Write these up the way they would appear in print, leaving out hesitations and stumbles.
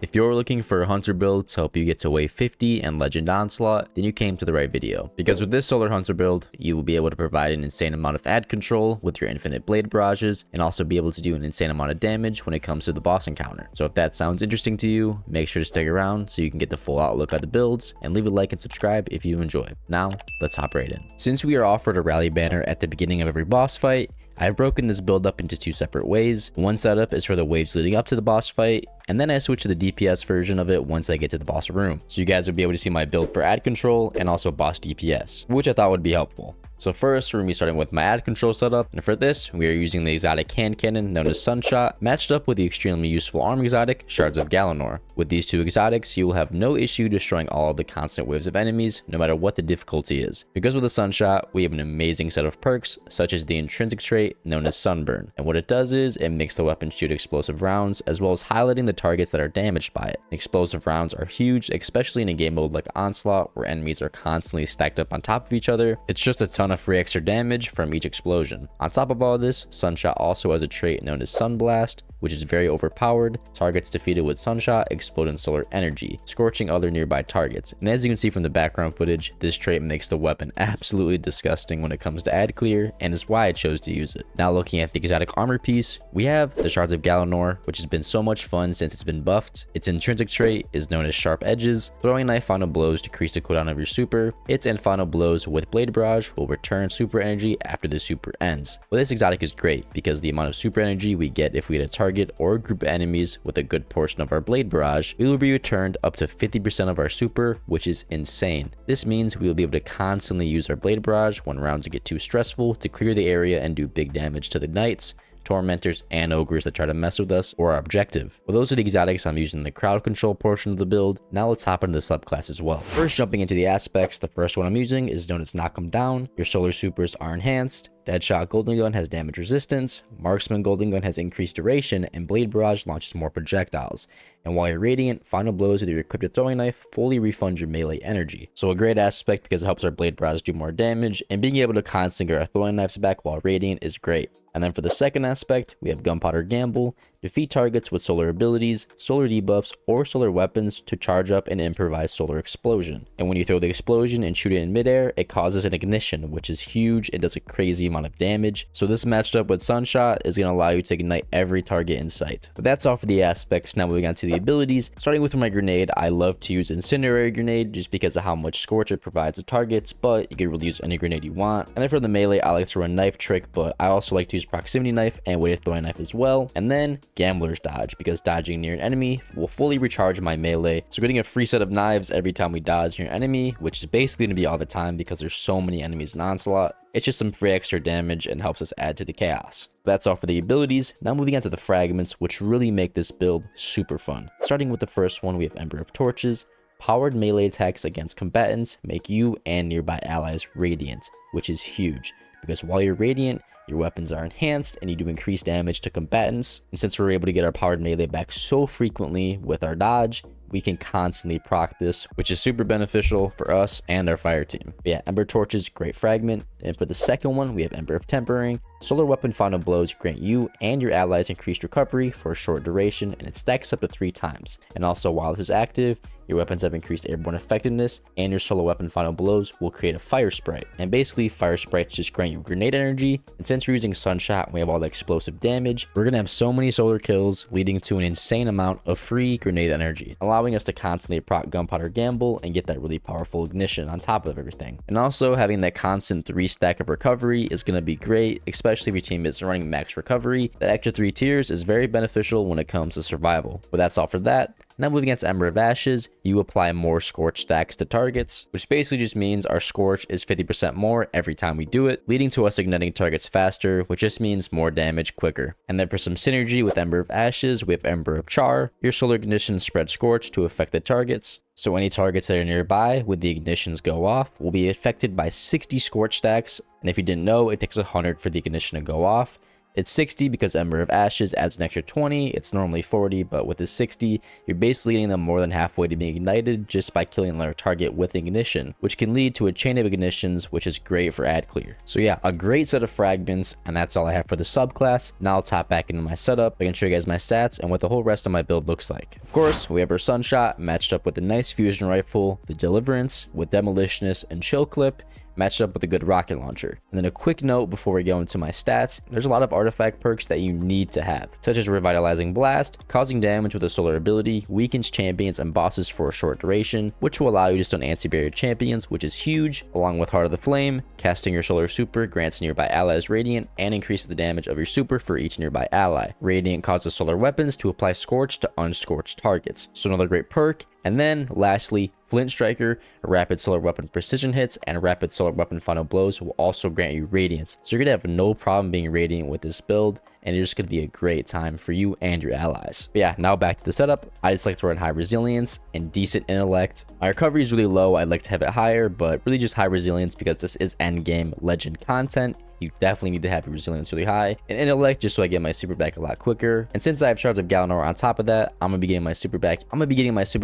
If you're looking for a hunter build to help you get to wave 50 and Legend Onslaught, then you came to the right video. Because with this solar hunter build, you will be able to provide an insane amount of ad control with your infinite blade barrages, and also be able to do an insane amount of damage when it comes to the boss encounter. So if that sounds interesting to you, make sure to stick around so you can get the full outlook at the builds, and leave a like and subscribe if you enjoy. Now, let's hop right in. Since we are offered a rally banner at the beginning of every boss fight, I've broken this build up into two separate ways. One setup is for the waves leading up to the boss fight, and then I switch to the DPS version of it once I get to the boss room. So you guys will be able to see my build for ad control and also boss DPS, which I thought would be helpful. So first, we're going to be starting with my ad control setup, and for this, we are using the exotic hand cannon known as Sunshot, matched up with the extremely useful arm exotic, Shards of Galanor. With these two exotics, you will have no issue destroying all of the constant waves of enemies, no matter what the difficulty is. Because with the Sunshot, we have an amazing set of perks, such as the intrinsic trait known as Sunburn, and what it does is, it makes the weapon shoot explosive rounds, as well as highlighting the targets that are damaged by it. Explosive rounds are huge, especially in a game mode like Onslaught, where enemies are constantly stacked up on top of each other. It's just a ton of free extra damage from each explosion. On top of all this, Sunshot also has a trait known as Sunblast, which is very overpowered. Targets defeated with Sunshot explode in solar energy, scorching other nearby targets. And as you can see from the background footage, this trait makes the weapon absolutely disgusting when it comes to ad clear, and is why I chose to use it. Now looking at the exotic armor piece, we have the Shards of Galanor, which has been so much fun since it's been buffed. Its intrinsic trait is known as Sharp Edges. Throwing knife final blows decrease the cooldown of your super. Hits and final blows with Blade Barrage will return super energy after the super ends. Well, this exotic is great because the amount of super energy we get if we hit a target or a group of enemies with a good portion of our Blade Barrage, we will be returned up to 50% of our super, which is insane. This means we will be able to constantly use our Blade Barrage when rounds get too stressful to clear the area and do big damage to the knights, tormentors, and ogres that try to mess with us or our objective. Well, those are the exotics I'm using in the crowd control portion of the build. Now let's hop into the subclass as well. First, jumping into the aspects, the first one I'm using is known as Knock 'em Down. Your solar supers are enhanced. Deadshot Golden Gun has damage resistance, Marksman Golden Gun has increased duration, and Blade Barrage launches more projectiles. And while you're Radiant, final blows with your equipped throwing knife fully refund your melee energy. So a great aspect because it helps our Blade Barrage do more damage, and being able to constantly get our throwing knives back while Radiant is great. And then for the second aspect, we have Gunpowder Gamble. Defeat targets with solar abilities, solar debuffs, or solar weapons to charge up an improvised solar explosion. And when you throw the explosion and shoot it in midair, it causes an ignition, which is huge and does a crazy amount of damage. So this matched up with Sunshot is going to allow you to ignite every target in sight. But that's all for the aspects. Now moving on to the abilities. Starting with my grenade, I love to use Incendiary Grenade just because of how much Scorch it provides to targets, but you can really use any grenade you want. And then for the melee, I like to run Knife Trick, but I also like to use Proximity Knife and Weighted Throwing Knife as well. And then Gambler's Dodge, because dodging near an enemy will fully recharge my melee. So getting a free set of knives every time we dodge near an enemy, which is basically going to be all the time because there's so many enemies in Onslaught. It's just some free extra damage and helps us add to the chaos. That's all for the abilities. Now moving on to the fragments, which really make this build super fun. Starting with the first one, we have Ember of Torches. Powered melee attacks against combatants make you and nearby allies radiant, which is huge because while you're radiant, your weapons are enhanced and you do increased damage to combatants. And since we're able to get our powered melee back so frequently with our dodge, we can constantly proc this, which is super beneficial for us and our fire team. But yeah, Ember Torches, great fragment. And for the second one, we have Ember of Tempering. Solar weapon final blows grant you and your allies increased recovery for a short duration, and it stacks up to 3 times. And also while this is active, your weapons have increased airborne effectiveness, and your solar weapon final blows will create a fire sprite. And basically, fire sprites just grant you grenade energy, and since we're using Sunshot and we have all the explosive damage, we're gonna have so many solar kills, leading to an insane amount of free grenade energy, allowing us to constantly proc Gunpowder Gamble and get that really powerful ignition on top of everything. And also having that constant 3 stack of recovery is gonna be great, especially if your team is running max recovery. That extra 3 tiers is very beneficial when it comes to survival. But that's all for that. Now moving on to Ember of Ashes, you apply more Scorch stacks to targets, which basically just means our Scorch is 50% more every time we do it, leading to us igniting targets faster, which just means more damage quicker. And then for some synergy with Ember of Ashes, we have Ember of Char. Your solar ignition spreads Scorch to affected targets. So any targets that are nearby when the ignitions go off will be affected by 60 Scorch stacks. And if you didn't know, it takes 100 for the ignition to go off. It's 60 because Ember of Ashes adds an extra 20. It's normally 40, but with the 60, you're basically getting them more than halfway to being ignited just by killing their target with ignition, which can lead to a chain of ignitions, which is great for ad clear. So yeah, a great set of fragments, and that's all I have for the subclass. Now I'll top back into my setup. I can show you guys my stats and what the whole rest of my build looks like. Of course, we have our Sunshot matched up with the nice fusion rifle, the Deliverance with Demolitionist and Chill Clip, matched up with a good rocket launcher. And then a quick note before we go into my stats, there's a lot of artifact perks that you need to have, such as Revitalizing Blast, causing damage with a solar ability, weakens champions and bosses for a short duration, which will allow you to stun anti-barrier champions, which is huge, along with Heart of the Flame, casting your solar super grants nearby allies Radiant and increases the damage of your super for each nearby ally. Radiant causes solar weapons to apply Scorch to unscorched targets, so another great perk. And then lastly, Flint Striker, rapid solar weapon precision hits, and rapid solar weapon final blows will also grant you radiance. So you're gonna have no problem being radiant with this build, and it's just gonna be a great time for you and your allies. But yeah, now back to the setup. I just like to run high resilience and decent intellect. My recovery is really low. I'd like to have it higher, but really just high resilience because this is end game legend content. You definitely need to have your resilience really high, and intellect just so I get my super back a lot quicker. And since I have Shards of Galanor on top of that, I'm gonna be getting my super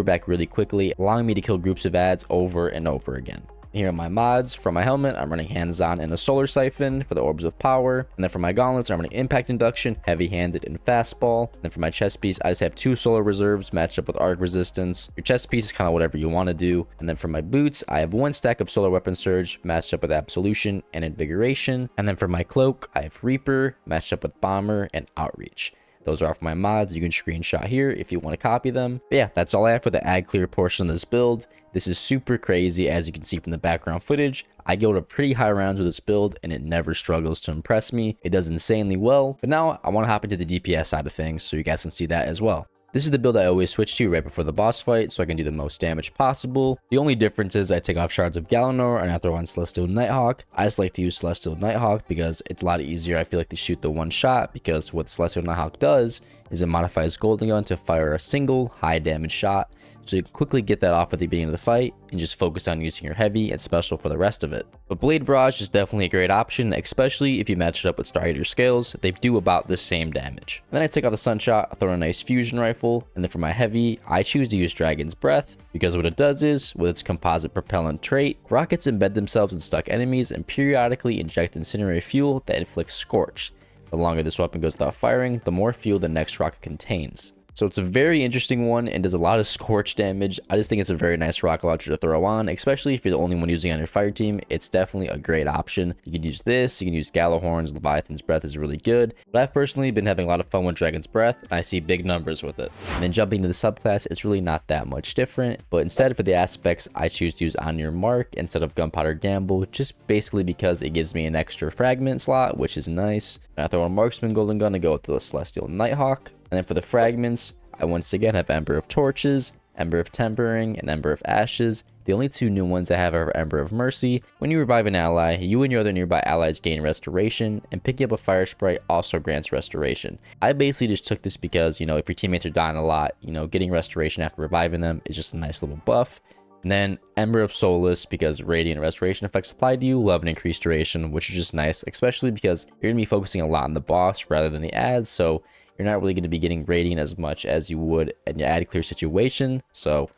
back really quickly, allowing me to kill groups of ads over and over again. Here are my mods. For my helmet, I'm running hands-on and a solar siphon for the orbs of power. And then for my gauntlets, I'm running impact induction, heavy-handed, and fastball. And then for my chest piece, I just have 2 solar reserves matched up with arc resistance. Your chest piece is kind of whatever you want to do. And then for my boots, I have 1 stack of solar weapon surge matched up with absolution and invigoration. And then for my cloak, I have reaper matched up with bomber and outreach. Those are all for my mods. You can screenshot here if you want to copy them. But yeah, that's all I have for the ad clear portion of this build. This is super crazy, as you can see from the background footage. I go to pretty high rounds with this build, and it never struggles to impress me. It does insanely well. But now I want to hop into the DPS side of things so you guys can see that as well. This is the build I always switch to right before the boss fight so I can do the most damage possible. The only difference is I take off Shards of Galanor and I throw on Celestial Nighthawk. I just like to use Celestial Nighthawk because it's a lot easier, I feel like, to shoot the one shot, because what Celestial Nighthawk does is it modifies Golden Gun to fire a single high damage shot, so you can quickly get that off at the beginning of the fight and just focus on using your heavy and special for the rest of it. But Blade Barrage is definitely a great option, especially if you match it up with Star Eater scales. They do about the same damage. Then I take out the Sunshot, I throw in a nice fusion rifle, and then for my heavy, I choose to use Dragon's Breath, because what it does is, with its composite propellant trait, rockets embed themselves in stuck enemies and periodically inject incendiary fuel that inflicts Scorch. The longer this weapon goes without firing, the more fuel the next rocket contains. So it's a very interesting one and does a lot of Scorch damage. I just think it's a very nice rocket launcher to throw on, especially if you're the only one using it on your fire team. It's definitely a great option. You can use this, you can use Galahorns, Leviathan's Breath is really good. But I've personally been having a lot of fun with Dragon's Breath, and I see big numbers with it. And then jumping to the subclass, it's really not that much different. But instead for the aspects, I choose to use On Your Mark instead of Gunpowder Gamble, just basically because it gives me an extra fragment slot, which is nice. And I throw a Marksman Golden Gun to go with the Celestial Nighthawk. And then for the fragments, I once again have Ember of Torches, Ember of Tempering, and Ember of Ashes. The only 2 new ones I have are Ember of Mercy. When you revive an ally, you and your other nearby allies gain restoration, and picking up a fire sprite also grants restoration. I basically just took this because, if your teammates are dying a lot, getting restoration after reviving them is just a nice little buff. And then Ember of Solace, because radiant restoration effects applied to you will have an increased duration, which is just nice, especially because you're going to be focusing a lot on the boss rather than the ads, so you're not really going to be getting radiant as much as you would in your ad clear situation. So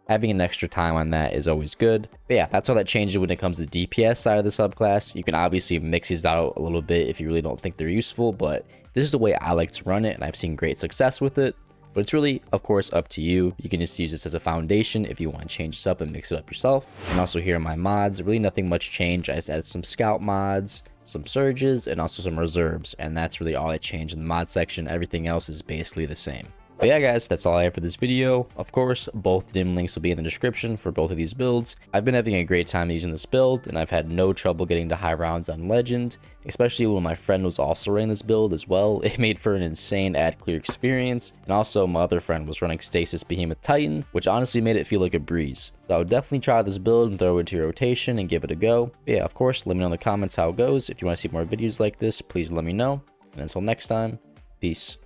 having an extra time on that is always good. But yeah, that's how that changes when it comes to the DPS side of the subclass. You can obviously mix these out a little bit if you really don't think they're useful, but this is the way I like to run it, and I've seen great success with it. But it's really, of course, up to you. You can just use this as a foundation if you want to change this up and mix it up yourself. And also here are my mods. Really nothing much changed. I just added some scout mods, some surges, and also some reserves. And that's really all I changed in the mod section. Everything else is basically the same. But yeah, guys, that's all I have for this video. Of course, both dim links will be in the description for both of these builds. I've been having a great time using this build, and I've had no trouble getting to high rounds on Legend, especially when my friend was also running this build as well. It made for an insane ad clear experience, and also my other friend was running Stasis Behemoth Titan, which honestly made it feel like a breeze. So I would definitely try this build and throw it into your rotation and give it a go. But yeah, of course, let me know in the comments how it goes. If you want to see more videos like this, please let me know. And until next time, peace.